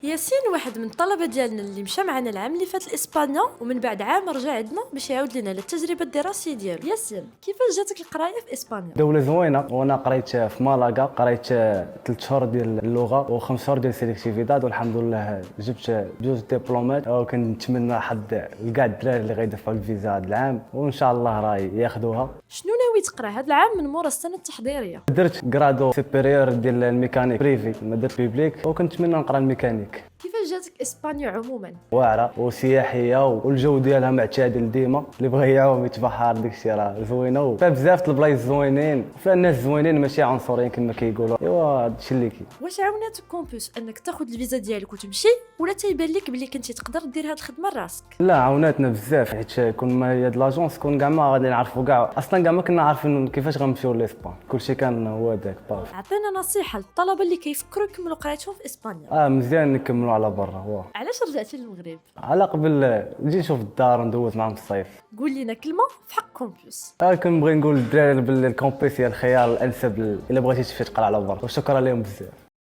ياسين واحد من الطلبه ديالنا اللي مشى معنا العام اللي فات لاسبانيا ومن بعد عام رجع عندنا باش يعاود لنا على التجربه الدراسيه ديالو. ياسين، كيفاش جاتك القرايه في اسبانيا؟ دولة زوينة، وانا قريت في مالاغا، قريت 3 شهور ديال اللغة و5 شهور ديال السيليكتيفيتاد، والحمد لله جبت جوج ديبلومات، وكنتمنى حد كاع الدراري اللي غيدفعوا الفيزا هذا العام وان شاء الله راه ياخذوها. شنو ناوي تقرا هذا العام من مورا السنه التحضيريه؟ درت كرادو سوبيريور ديال الميكانيك بريفي، ما درت بيبليك، وكنتمنى نقرا الميكانيك. كيفاش جاتك اسبانيا عموما؟ واعره وسياحيه والجو ديالها معتدل ديما، اللي بغى يعوم يتبحر داكشي راه زوينه وفيها بزاف د البلايص زوينين وفيها الناس زوينين ماشي عنصريين كما كيقولوا. ايوا هادشي اللي كاين. واش عاوناتك كومبوس انك تاخذ الفيزا ديالك وتمشي، ولا تيبان لك بلي كنتي تقدر دير هاد الخدمه لراسك؟ لا عاوناتنا بزاف، حيت كون ما هي د لاجونس كون كاع ما غادي نعرفوا كاع، اصلا كاع ما كنا عارفين كيفاش غنمشيو لاسبان، كلشي كان هو داك بافي. عطينا نصيحه للطلبه اللي كيفكروا يكملوا قرايتهم في اسبانيا. مزيان نكملوا على برا. هو علاش رجعتي للمغرب؟ على قبل نجي نشوف الدار وندوز معاهم الصيف. قول لنا كلمه في حق كومبوس. كنبغي نقول للدراري باللي الكومبيس هي الخيار الانسب الا بغيتي تمشي تقرا على برا، وشكرا لهم بزاف.